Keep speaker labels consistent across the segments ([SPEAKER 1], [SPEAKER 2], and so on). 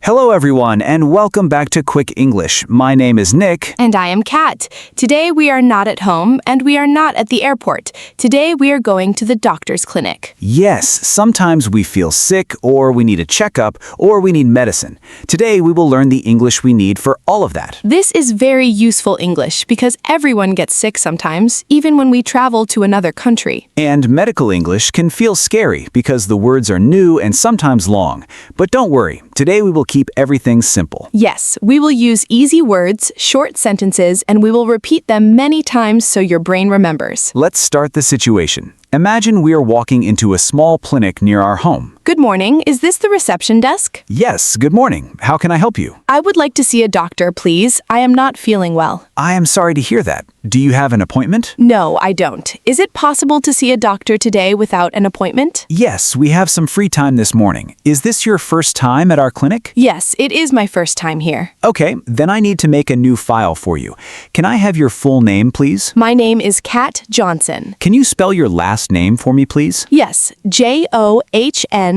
[SPEAKER 1] Hello everyone and welcome back to Quick English. My name is Nick.
[SPEAKER 2] And I am Kat. Today we are not at home and we are not at the airport. Today we are going to the doctor's clinic.
[SPEAKER 1] Yes, sometimes we feel sick or we need a checkup or we need medicine. Today we will learn the English we need for all of that.
[SPEAKER 2] This is very useful English because everyone gets sick sometimes, even when we travel to another country.
[SPEAKER 1] And medical English can feel scary because the words are new and sometimes long. But don't worry, today we will keep everything simple.
[SPEAKER 2] Yes, we will use easy words, short sentences, and we will repeat them many times so your brain remembers.
[SPEAKER 1] Let's start the situation. Imagine we are walking into a small clinic near our home.
[SPEAKER 2] Good morning. Is this the reception desk?
[SPEAKER 1] Yes, good morning. How can I help you?
[SPEAKER 2] I would like to see a doctor, please. I am not feeling well.
[SPEAKER 1] I am sorry to hear that. Do you have an appointment?
[SPEAKER 2] No, I don't. Is it possible to see a doctor today without an appointment?
[SPEAKER 1] Yes, we have some free time this morning. Is this your first time at our clinic?
[SPEAKER 2] Yes, it is my first time here.
[SPEAKER 1] Okay, then I need to make a new file for you. Can I have your full name, please?
[SPEAKER 2] My name is Kat Johnson.
[SPEAKER 1] Can you spell your last name for me, please?
[SPEAKER 2] Yes, Johnsson.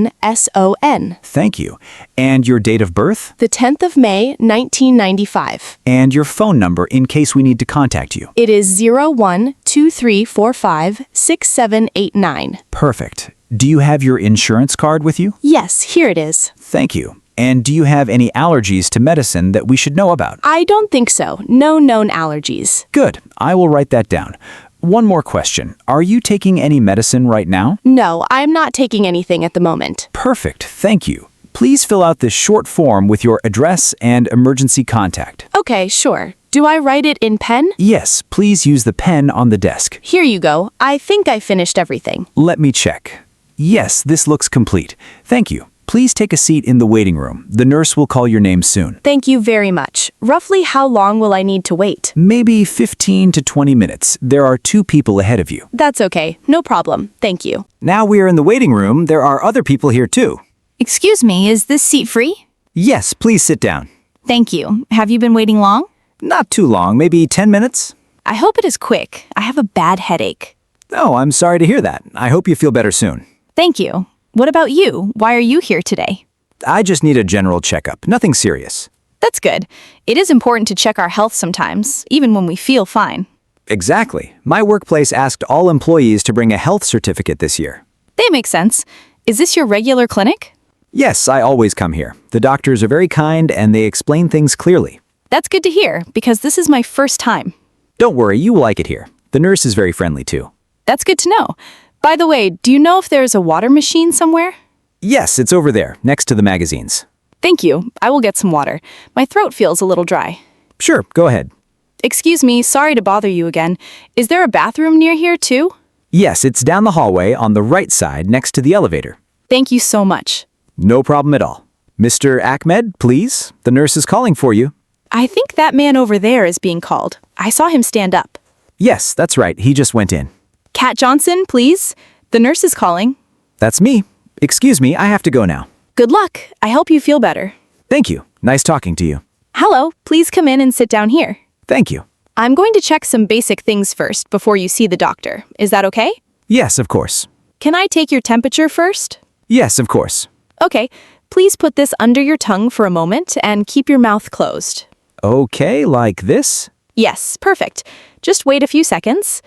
[SPEAKER 1] Thank you. And your date of birth?
[SPEAKER 2] The 10th of May, 1995.
[SPEAKER 1] And your phone number in case we need to contact you.
[SPEAKER 2] It is 0123456789.
[SPEAKER 1] Perfect. Do you have your insurance card with you?
[SPEAKER 2] Yes, here it is.
[SPEAKER 1] Thank you. And do you have any allergies to medicine that we should know about?
[SPEAKER 2] I don't think so. No known allergies.
[SPEAKER 1] Good. I will write that down. One more question. Are you taking any medicine right now?
[SPEAKER 2] No, I'm not taking anything at the moment.
[SPEAKER 1] Perfect. Thank you. Please fill out this short form with your address and emergency contact.
[SPEAKER 2] Okay, sure. Do I write it in pen?
[SPEAKER 1] Yes, please use the pen on the desk.
[SPEAKER 2] Here you go. I think I finished everything.
[SPEAKER 1] Let me check. Yes, this looks complete. Thank you. Please take a seat in the waiting room. The nurse will call your name soon.
[SPEAKER 2] Thank you very much. Roughly how long will I need to wait?
[SPEAKER 1] Maybe 15 to 20 minutes. There are 2 people ahead of you.
[SPEAKER 2] That's okay. No problem. Thank you.
[SPEAKER 1] Now we are in the waiting room. There are other people here too.
[SPEAKER 3] Excuse me, is this seat free?
[SPEAKER 1] Yes, please sit down.
[SPEAKER 3] Thank you. Have you been waiting long?
[SPEAKER 1] Not too long, maybe 10 minutes.
[SPEAKER 3] I hope it is quick. I have a bad headache.
[SPEAKER 1] Oh, I'm sorry to hear that. I hope you feel better soon.
[SPEAKER 3] Thank you. What about you? Why are you here today?
[SPEAKER 1] I just need a general checkup, nothing serious.
[SPEAKER 3] That's good. It is important to check our health sometimes, even when we feel fine.
[SPEAKER 1] Exactly. My workplace asked all employees to bring a health certificate this year.
[SPEAKER 3] They make sense. Is this your regular clinic?
[SPEAKER 1] Yes, I always come here. The doctors are very kind and they explain things clearly.
[SPEAKER 3] That's good to hear, because this is my first time.
[SPEAKER 1] Don't worry, you will like it here. The nurse is very friendly too.
[SPEAKER 3] That's good to know. By the way, do you know if there's a water machine somewhere?
[SPEAKER 1] Yes, it's over there, next to the magazines.
[SPEAKER 3] Thank you. I will get some water. My throat feels a little dry.
[SPEAKER 1] Sure, go ahead.
[SPEAKER 3] Excuse me, sorry to bother you again. Is there a bathroom near here too?
[SPEAKER 1] Yes, it's down the hallway on the right side next to the elevator.
[SPEAKER 3] Thank you so much.
[SPEAKER 1] No problem at all. Mr. Ahmed, please. The nurse is calling for you.
[SPEAKER 3] I think that man over there is being called. I saw him stand up.
[SPEAKER 1] Yes, that's right. He just went in.
[SPEAKER 3] Kat Johnson, please. The nurse is calling.
[SPEAKER 1] That's me. Excuse me, I have to go now.
[SPEAKER 3] Good luck. I hope you feel better.
[SPEAKER 1] Thank you. Nice talking to you.
[SPEAKER 3] Hello, please come in and sit down here.
[SPEAKER 1] Thank you.
[SPEAKER 3] I'm going to check some basic things first before you see the doctor. Is that okay?
[SPEAKER 1] Yes, of course.
[SPEAKER 3] Can I take your temperature first?
[SPEAKER 1] Yes, of course.
[SPEAKER 3] Okay, please put this under your tongue for a moment and keep your mouth closed.
[SPEAKER 1] Okay, like this?
[SPEAKER 3] Yes, perfect. Just wait a few seconds.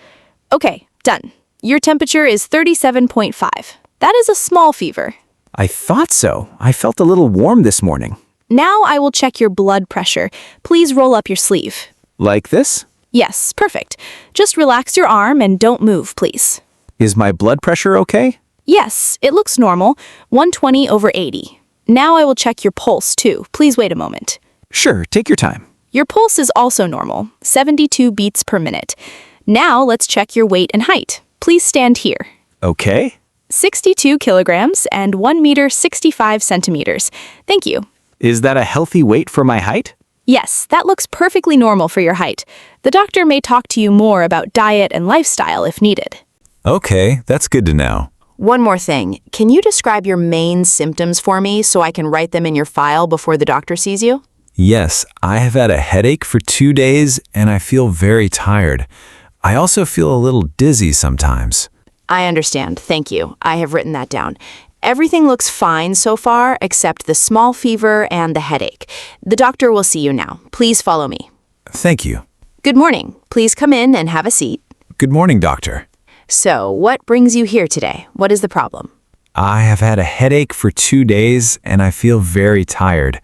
[SPEAKER 3] Okay, done. Your temperature is 37.5. That is a small fever.
[SPEAKER 1] I thought so. I felt a little warm this morning.
[SPEAKER 3] Now I will check your blood pressure. Please roll up your sleeve.
[SPEAKER 1] Like this?
[SPEAKER 3] Yes, perfect. Just relax your arm and don't move, please.
[SPEAKER 1] Is my blood pressure okay?
[SPEAKER 3] Yes, it looks normal, 120/80. Now I will check your pulse too. Please wait a moment.
[SPEAKER 1] Sure, take your time.
[SPEAKER 3] Your pulse is also normal, 72 beats per minute. Now let's check your weight and height. Please stand here.
[SPEAKER 1] Okay.
[SPEAKER 3] 62 kilograms and 1 meter 65 centimeters. Thank you.
[SPEAKER 1] Is that a healthy weight for my height?
[SPEAKER 3] Yes, that looks perfectly normal for your height. The doctor may talk to you more about diet and lifestyle if needed.
[SPEAKER 4] Okay, that's good to know.
[SPEAKER 5] One more thing. Can you describe your main symptoms for me so I can write them in your file before the doctor sees you?
[SPEAKER 4] Yes, I have had a headache for 2 days and I feel very tired. I also feel a little dizzy sometimes.
[SPEAKER 5] I understand. Thank you. I have written that down. Everything looks fine so far except the small fever and the headache. The doctor will see you now. Please follow me.
[SPEAKER 4] Thank you.
[SPEAKER 5] Good morning. Please come in and have a seat.
[SPEAKER 4] Good morning, doctor.
[SPEAKER 5] So, what brings you here today? What is the problem?
[SPEAKER 4] I have had a headache for 2 days and I feel very tired.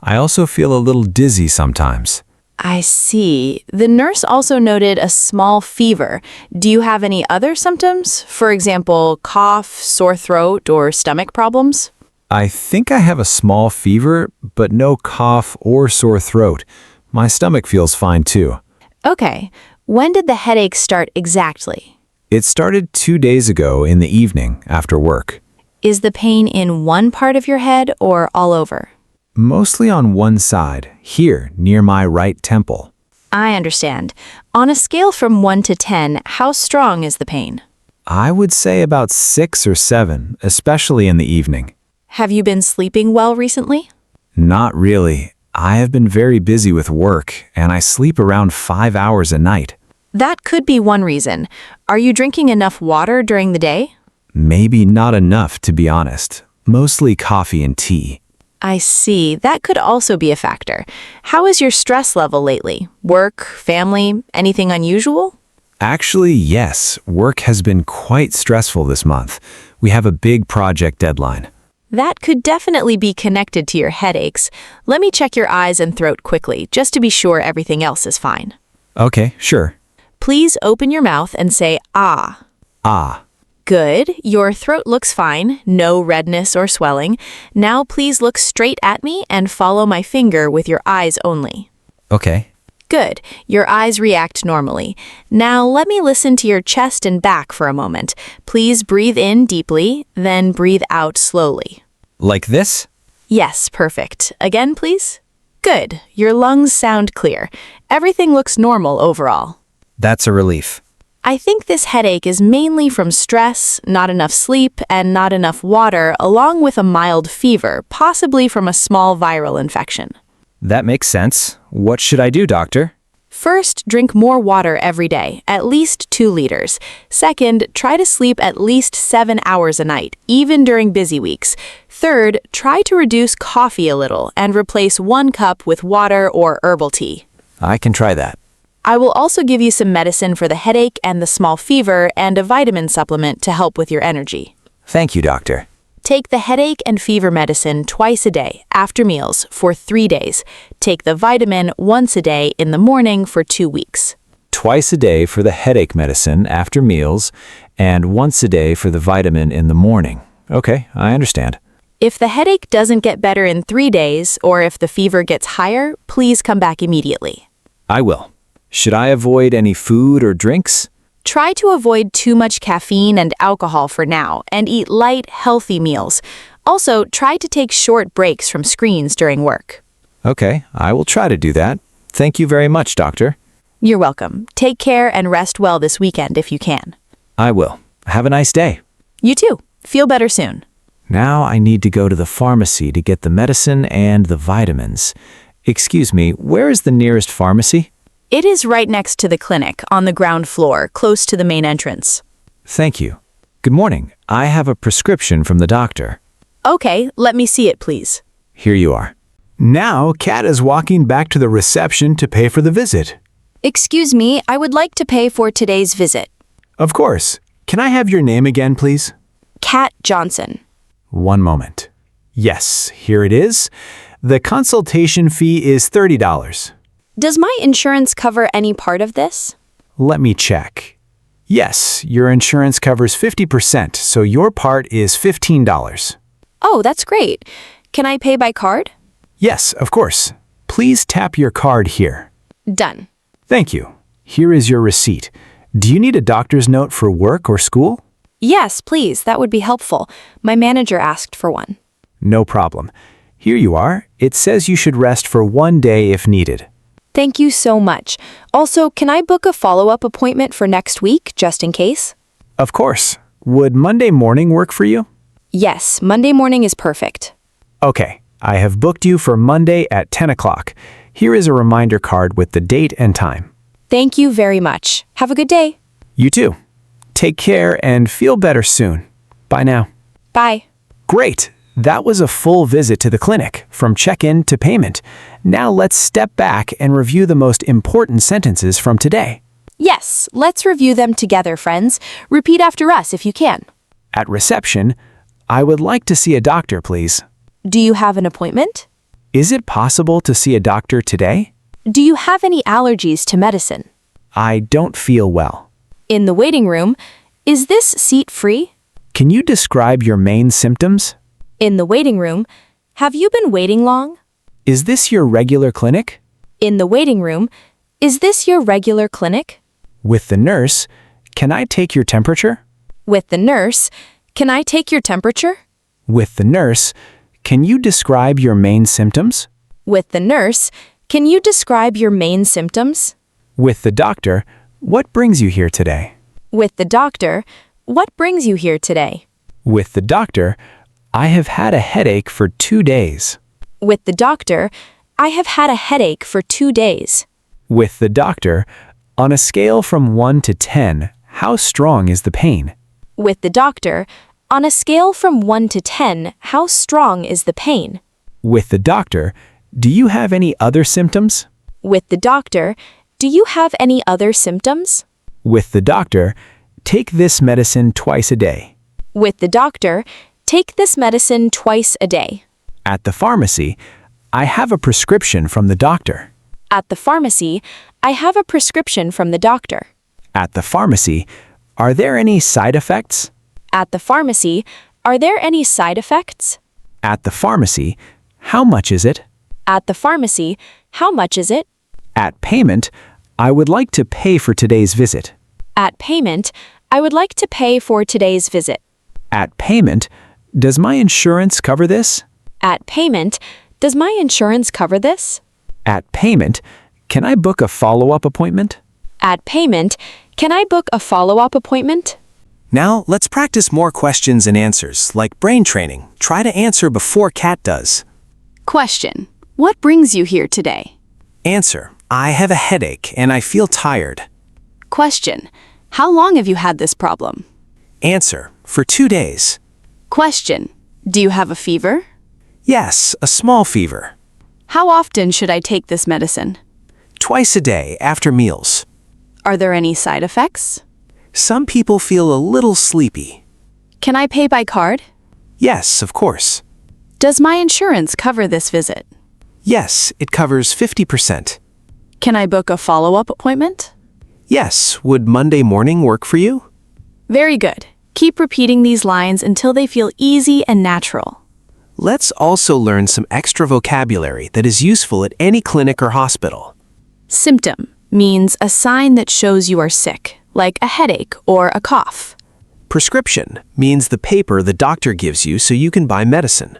[SPEAKER 4] I also feel a little dizzy sometimes.
[SPEAKER 5] I see. The nurse also noted a small fever. Do you have any other symptoms? For example, cough, sore throat, or stomach problems?
[SPEAKER 4] I think I have a small fever, but no cough or sore throat. My stomach feels fine too.
[SPEAKER 5] Okay. When did the headache start exactly?
[SPEAKER 4] It started 2 days ago in the evening after work.
[SPEAKER 5] Is the pain in one part of your head or all over?
[SPEAKER 4] Mostly on one side, here near my right temple.
[SPEAKER 5] I understand. On a scale from 1 to 10, how strong is the pain?
[SPEAKER 4] I would say about 6 or 7, especially in the evening.
[SPEAKER 5] Have you been sleeping well recently?
[SPEAKER 4] Not really. I have been very busy with work, and I sleep around 5 hours a night.
[SPEAKER 5] That could be one reason. Are you drinking enough water during the day?
[SPEAKER 4] Maybe not enough, to be honest. Mostly coffee and tea.
[SPEAKER 5] I see. That could also be a factor. How is your stress level lately? Work, family, anything unusual?
[SPEAKER 4] Actually, yes. Work has been quite stressful this month. We have a big project deadline.
[SPEAKER 5] That could definitely be connected to your headaches. Let me check your eyes and throat quickly, just to be sure everything else is fine.
[SPEAKER 4] Okay, sure.
[SPEAKER 5] Please open your mouth and say, ah.
[SPEAKER 4] Ah.
[SPEAKER 5] Good. Your throat looks fine. No redness or swelling. Now please look straight at me and follow my finger with your eyes only.
[SPEAKER 4] Okay.
[SPEAKER 5] Good. Your eyes react normally. Now let me listen to your chest and back for a moment. Please breathe in deeply, then breathe out slowly.
[SPEAKER 4] Like this?
[SPEAKER 5] Yes, perfect. Again, please. Good. Your lungs sound clear. Everything looks normal overall.
[SPEAKER 4] That's a relief.
[SPEAKER 5] I think this headache is mainly from stress, not enough sleep, and not enough water, along with a mild fever, possibly from a small viral infection.
[SPEAKER 1] That makes sense. What should I do, doctor?
[SPEAKER 5] First, drink more water every day, at least 2 liters. Second, try to sleep at least 7 hours a night, even during busy weeks. Third, try to reduce coffee a little and replace 1 cup with water or herbal tea.
[SPEAKER 1] I can try that.
[SPEAKER 5] I will also give you some medicine for the headache and the small fever and a vitamin supplement to help with your energy.
[SPEAKER 1] Thank you, doctor.
[SPEAKER 5] Take the headache and fever medicine twice a day after meals for 3 days. Take the vitamin once a day in the morning for 2 weeks.
[SPEAKER 1] Twice a day for the headache medicine after meals, and once a day for the vitamin in the morning. Okay, I understand.
[SPEAKER 5] If the headache doesn't get better in 3 days, or if the fever gets higher, please come back immediately.
[SPEAKER 1] I will. Should I avoid any food or drinks?
[SPEAKER 5] Try to avoid too much caffeine and alcohol for now, and eat light, healthy meals. Also, try to take short breaks from screens during work.
[SPEAKER 1] Okay, I will try to do that. Thank you very much, doctor.
[SPEAKER 5] You're welcome. Take care and rest well this weekend if you can.
[SPEAKER 1] I will. Have a nice day.
[SPEAKER 5] You too. Feel better soon.
[SPEAKER 1] Now I need to go to the pharmacy to get the medicine and the vitamins. Excuse me, where is the nearest pharmacy?
[SPEAKER 5] It is right next to the clinic, on the ground floor, close to the main entrance.
[SPEAKER 1] Thank you. Good morning. I have a prescription from the doctor.
[SPEAKER 5] Okay, let me see it, please.
[SPEAKER 1] Here you are.
[SPEAKER 6] Now, Kat is walking back to the reception to pay for the visit.
[SPEAKER 3] Excuse me, I would like to pay for today's visit.
[SPEAKER 6] Of course. Can I have your name again, please?
[SPEAKER 3] Kat Johnson.
[SPEAKER 6] One moment. Yes, here it is. The consultation fee is $30.
[SPEAKER 3] Does my insurance cover any part of this?
[SPEAKER 6] Let me check. Yes, your insurance covers 50%, so your part is $15.
[SPEAKER 3] Oh, that's great. Can I pay by card?
[SPEAKER 6] Yes, of course. Please tap your card here.
[SPEAKER 3] Done.
[SPEAKER 6] Thank you. Here is your receipt. Do you need a doctor's note for work or school?
[SPEAKER 3] Yes, please. That would be helpful. My manager asked for one.
[SPEAKER 6] No problem. Here you are. It says you should rest for 1 day if needed.
[SPEAKER 3] Thank you so much. Also, can I book a follow-up appointment for next week, just in case?
[SPEAKER 6] Of course. Would Monday morning work for you?
[SPEAKER 3] Yes, Monday morning is perfect.
[SPEAKER 6] Okay, I have booked you for Monday at 10 o'clock. Here is a reminder card with the date and time.
[SPEAKER 3] Thank you very much. Have a good day.
[SPEAKER 6] You too. Take care and feel better soon. Bye now.
[SPEAKER 3] Bye.
[SPEAKER 6] Great! That was a full visit to the clinic, from check-in to payment. Now let's step back and review the most important sentences from today.
[SPEAKER 3] Yes, let's review them together, friends. Repeat after us if you can.
[SPEAKER 6] At reception, I would like to see a doctor, please.
[SPEAKER 3] Do you have an appointment?
[SPEAKER 6] Is it possible to see a doctor today?
[SPEAKER 3] Do you have any allergies to medicine?
[SPEAKER 6] I don't feel well.
[SPEAKER 3] In the waiting room, is this seat free?
[SPEAKER 6] Can you describe your main symptoms?
[SPEAKER 3] In the waiting room, have you been waiting long?
[SPEAKER 6] Is this your regular clinic?
[SPEAKER 3] In the waiting room, is this your regular clinic?
[SPEAKER 6] With the nurse, can I take your temperature?
[SPEAKER 3] With the nurse, can I take your temperature?
[SPEAKER 6] With the nurse, can you describe your main symptoms?
[SPEAKER 3] With the nurse, can you describe your main symptoms?
[SPEAKER 6] With the doctor, what brings you here today?
[SPEAKER 3] With the doctor, what brings you here today?
[SPEAKER 6] With the doctor, I have had a headache for 2 days.
[SPEAKER 3] With the doctor, I have had a headache for 2 days.
[SPEAKER 6] With the doctor, on a scale from 1 to 10, how strong is the pain?
[SPEAKER 3] With the doctor, on a scale from 1 to 10, how strong is the pain?
[SPEAKER 6] With the doctor, do you have any other symptoms?
[SPEAKER 3] With the doctor, do you have any other symptoms?
[SPEAKER 6] With the doctor, take this medicine twice a day.
[SPEAKER 3] With the doctor, take this medicine twice a day.
[SPEAKER 6] At the pharmacy, I have a prescription from the doctor.
[SPEAKER 3] At the pharmacy, I have a prescription from the doctor.
[SPEAKER 6] At the pharmacy, are there any side effects?
[SPEAKER 3] At the pharmacy, are there any side effects?
[SPEAKER 6] At the pharmacy, how much is it?
[SPEAKER 3] At the pharmacy, how much is it?
[SPEAKER 6] At payment, I would like to pay for today's visit.
[SPEAKER 3] At payment, I would like to pay for today's visit.
[SPEAKER 6] At payment, does my insurance cover this?
[SPEAKER 3] At payment, does my insurance cover this?
[SPEAKER 6] At payment, can I book a follow-up appointment?
[SPEAKER 3] At payment, can I book a follow-up appointment?
[SPEAKER 1] Now, let's practice more questions and answers, like brain training. Try to answer before Kat does.
[SPEAKER 2] Question. What brings you here today?
[SPEAKER 1] Answer. I have a headache and I feel tired.
[SPEAKER 2] Question. How long have you had this problem?
[SPEAKER 1] Answer. For 2 days.
[SPEAKER 2] Question. Do you have a fever?
[SPEAKER 1] Yes, a small fever.
[SPEAKER 2] How often should I take this medicine?
[SPEAKER 1] Twice a day after meals.
[SPEAKER 2] Are there any side effects?
[SPEAKER 1] Some people feel a little sleepy.
[SPEAKER 2] Can I pay by card?
[SPEAKER 1] Yes, of course.
[SPEAKER 2] Does my insurance cover this visit?
[SPEAKER 1] Yes, it covers 50%.
[SPEAKER 2] Can I book a follow-up appointment?
[SPEAKER 1] Yes, would Monday morning work for you?
[SPEAKER 2] Very good. Keep repeating these lines until they feel easy and natural.
[SPEAKER 1] Let's also learn some extra vocabulary that is useful at any clinic or hospital.
[SPEAKER 2] Symptom means a sign that shows you are sick, like a headache or a cough.
[SPEAKER 1] Prescription means the paper the doctor gives you so you can buy medicine.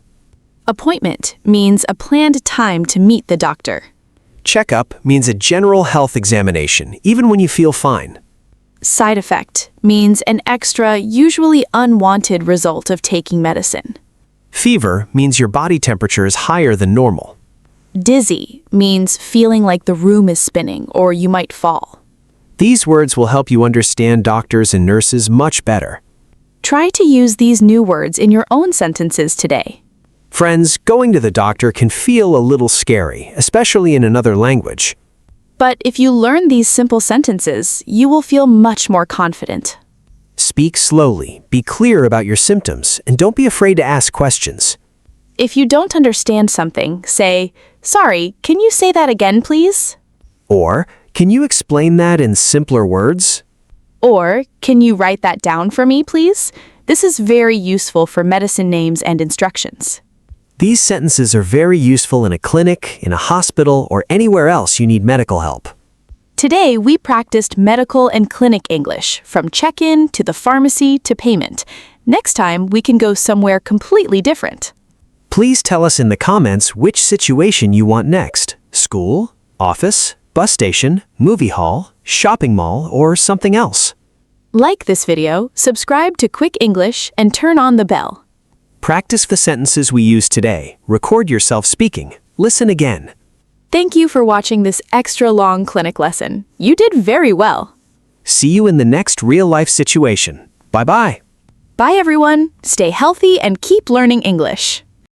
[SPEAKER 2] Appointment means a planned time to meet the doctor.
[SPEAKER 1] Checkup means a general health examination, even when you feel fine.
[SPEAKER 2] Side effect means an extra, usually unwanted result of taking medicine.
[SPEAKER 1] Fever means your body temperature is higher than normal.
[SPEAKER 2] Dizzy means feeling like the room is spinning or you might fall.
[SPEAKER 1] These words will help you understand doctors and nurses much better.
[SPEAKER 2] Try to use these new words in your own sentences today.
[SPEAKER 1] Friends, going to the doctor can feel a little scary, especially in another language.
[SPEAKER 2] But if you learn these simple sentences, you will feel much more confident.
[SPEAKER 1] Speak slowly, be clear about your symptoms, and don't be afraid to ask questions.
[SPEAKER 2] If you don't understand something, say, "Sorry, can you say that again, please?"
[SPEAKER 1] Or, can you explain that in simpler words?
[SPEAKER 2] Or, "Can you write that down for me, please?" This is very useful for medicine names and instructions.
[SPEAKER 1] These sentences are very useful in a clinic, in a hospital, or anywhere else you need medical help.
[SPEAKER 2] Today, we practiced medical and clinic English, from check-in to the pharmacy to payment. Next time, we can go somewhere completely different.
[SPEAKER 1] Please tell us in the comments which situation you want next. School, office, bus station, movie hall, shopping mall, or something else.
[SPEAKER 2] Like this video, subscribe to Quick English, and turn on the bell.
[SPEAKER 1] Practice the sentences we used today. Record yourself speaking. Listen again.
[SPEAKER 2] Thank you for watching this extra long clinic lesson. You did very well.
[SPEAKER 1] See you in the next real-life situation. Bye-bye.
[SPEAKER 2] Bye, everyone. Stay healthy and keep learning English.